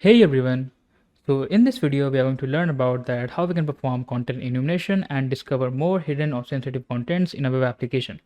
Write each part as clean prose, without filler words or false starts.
Hey everyone! So in this video we are going to learn about that how we can perform content enumeration and discover more hidden or sensitive contents in a web application.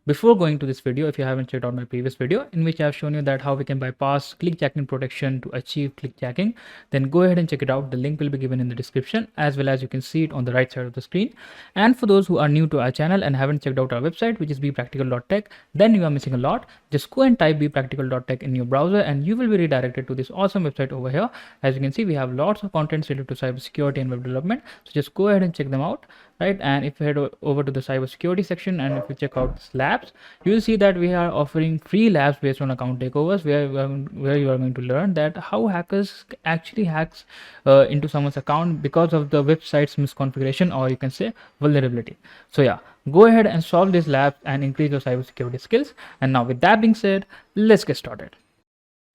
Before going to this video, if you haven't checked out my previous video in which I have shown you that how we can bypass click jacking protection to achieve click jacking, then go ahead and check it out. The link will be given in the description as well as you can see it on the right side of the screen. And for those who are new to our channel and haven't checked out our website, which is bepractical.tech, then you are missing a lot. Just go and type bepractical.tech in your browser and you will be redirected to this awesome website over here. As you can see, we have lots of content related to cybersecurity and web development. So just go ahead and check them out, right? And if you head over to the cybersecurity section and if you check out labs, you will see that we are offering free labs based on account takeovers where you are going to learn that how hackers actually hacks into someone's account because of the website's misconfiguration, or you can say vulnerability. So yeah, go ahead and solve these labs and increase your cybersecurity skills. And now with that being said, let's get started.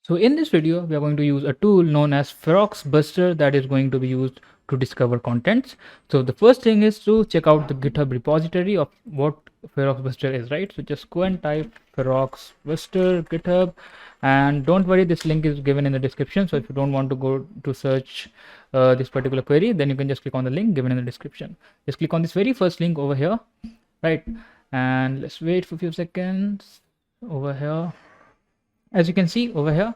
So in this video, we are going to use a tool known as feroxbuster that is going to be used to discover contents. So the first thing is to check out the GitHub repository of what feroxbuster is, right? So just go and type feroxbuster GitHub, and don't worry, this link is given in the description. So if you don't want to go to search this particular query, then you can just click on the link given in the description. Just click on this very first link over here, right? And let's wait for a few seconds over here. As you can see over here,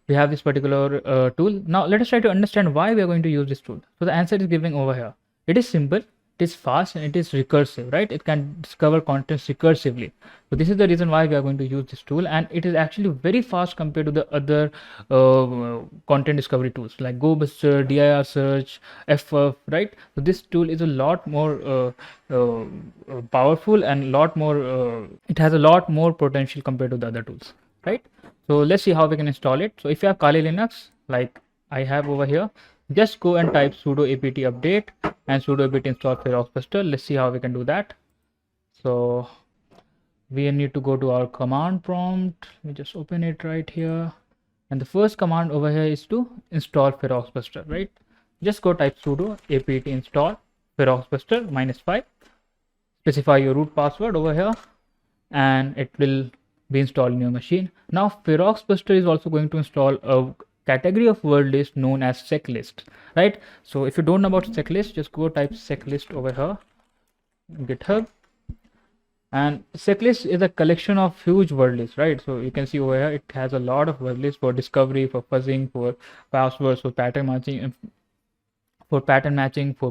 we have this particular tool. Now let us try to understand why we are going to use this tool. So the answer is given over here. It is simple, it is fast, and it is recursive, right? It can discover contents recursively. So this is the reason why we are going to use this tool, and it is actually very fast compared to the other content discovery tools like GoBuster, DIR search, FF, right? So this tool is a lot more powerful and lot more. It has a lot more potential compared to the other tools, right? So let's see how we can install it. So if you have Kali Linux like I have over here, just go and type sudo apt update and sudo apt install feroxbuster. Let's see how we can do that. So we need to go to our command prompt. Let me just open it right here. And the first command over here is to install feroxbuster, right? Just go type sudo apt install feroxbuster -5. Specify your root password over here and it will be installed in your machine. Now feroxbuster is also going to install a category of word list known as seclist, right? So if you don't know about seclist, just go type seclist over here GitHub, and seclist is a collection of huge word lists, right? So you can see over here it has a lot of word lists for discovery, for fuzzing, for passwords, for pattern matching, for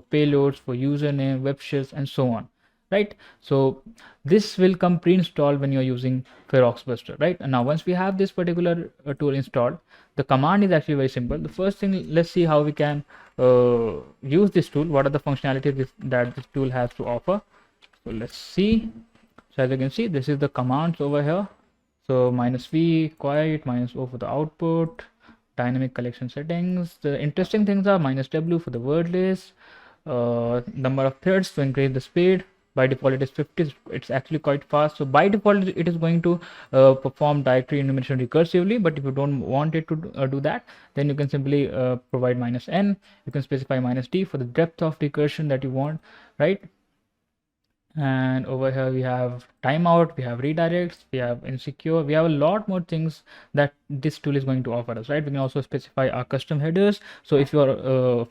payloads, for username, web shells, and so on, right? So this will come pre-installed when you're using feroxbuster, right? And now once we have this particular tool installed, the command is actually very simple. The first thing, let's see how we can use this tool. What are the functionalities that this tool has to offer? So let's see. So as you can see, this is the commands over here. So -v quiet, -o for the output, dynamic collection settings. The interesting things are -w for the word list, number of threads to increase the speed. By default it is 50. It's actually quite fast. So by default it is going to perform directory enumeration recursively, but if you don't want it to do that, then you can simply provide -n. You can specify -d for the depth of recursion that you want, right? And over here we have timeout, we have redirects, we have insecure, we have a lot more things that this tool is going to offer us, right? We can also specify our custom headers. So if you are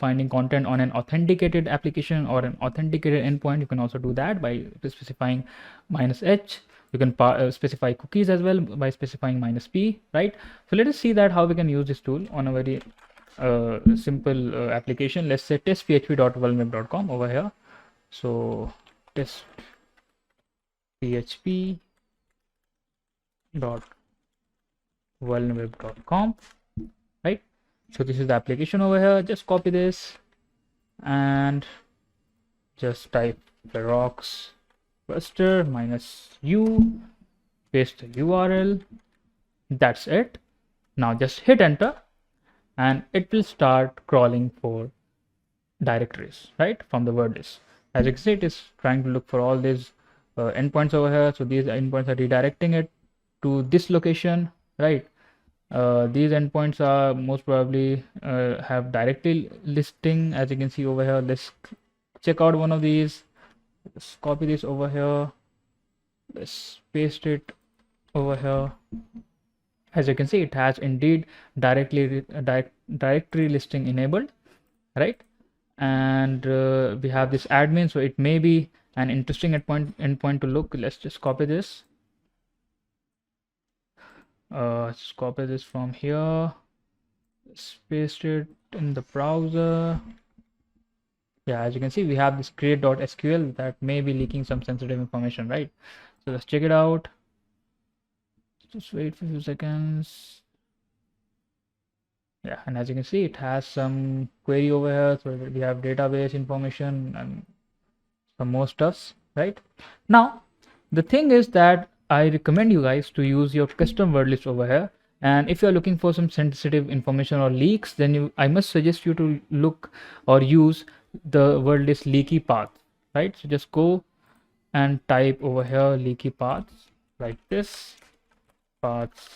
finding content on an authenticated application or an authenticated endpoint, you can also do that by specifying -h. You can specify cookies as well by specifying -p, right? So let us see that how we can use this tool on a very simple application. Let's say testphp.vulnerweb.com over here. So test php.vulnerweb.com, right? So this is the application over here. Just copy this and just type feroxbuster -u, paste the URL. That's it. Now just hit enter and it will start crawling for directories, right, from the word list. As you can see, it is trying to look for all these endpoints over here. So these endpoints are redirecting it to this location, right? These endpoints are most probably have directly listing, as you can see over here. Let's check out one of these. Let's copy this over here. Let's paste it over here. As you can see, it has indeed direct directory listing enabled, right? And we have this admin, so it may be an interesting endpoint to look. Let's just copy this. Let's copy this from here, paste it in the browser. Yeah, as you can see, we have this create.sql that may be leaking some sensitive information, right? So let's check it out. Just wait for a few seconds. Yeah, and as you can see, it has some query over here. So we have database information and some more stuffs, right? Now, the thing is that I recommend you guys to use your custom word list over here. And if you're looking for some sensitive information or leaks, then I must suggest you to look or use the word list leaky path, right? So just go and type over here leaky paths like this, paths.txt,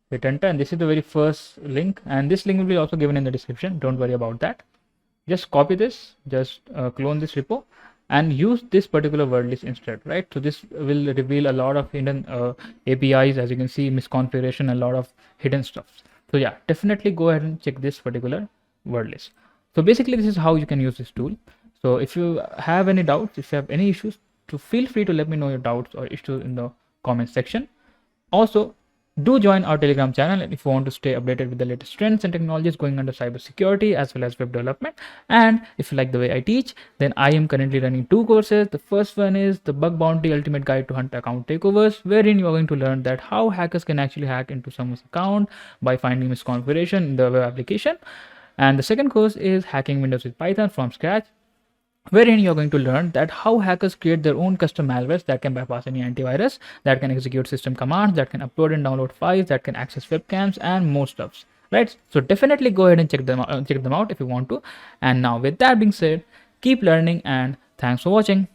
hit enter, and this is the very first link, and this link will be also given in the description. Don't worry about that. Just copy this, just clone this repo and use this particular word list instead, right? So this will reveal a lot of hidden APIs, as you can see, misconfiguration, a lot of hidden stuff. So yeah, definitely go ahead and check this particular word list. So basically this is how you can use this tool. So if you have any doubts, if you have any issues, to feel free to let me know your doubts or issues in the comment section. Also, do join our Telegram channel if you want to stay updated with the latest trends and technologies going under cybersecurity as well as web development. And if you like the way I teach, then I am currently running 2 courses. The first one is the Bug Bounty Ultimate Guide to Hunt Account Takeovers, wherein you are going to learn that how hackers can actually hack into someone's account by finding misconfiguration in the web application. And the second course is Hacking Windows with Python from scratch, wherein you're going to learn that how hackers create their own custom malwares that can bypass any antivirus, that can execute system commands, that can upload and download files, that can access webcams and more stuffs, right? So definitely go ahead and check them out if you want to. And now with that being said, keep learning and thanks for watching.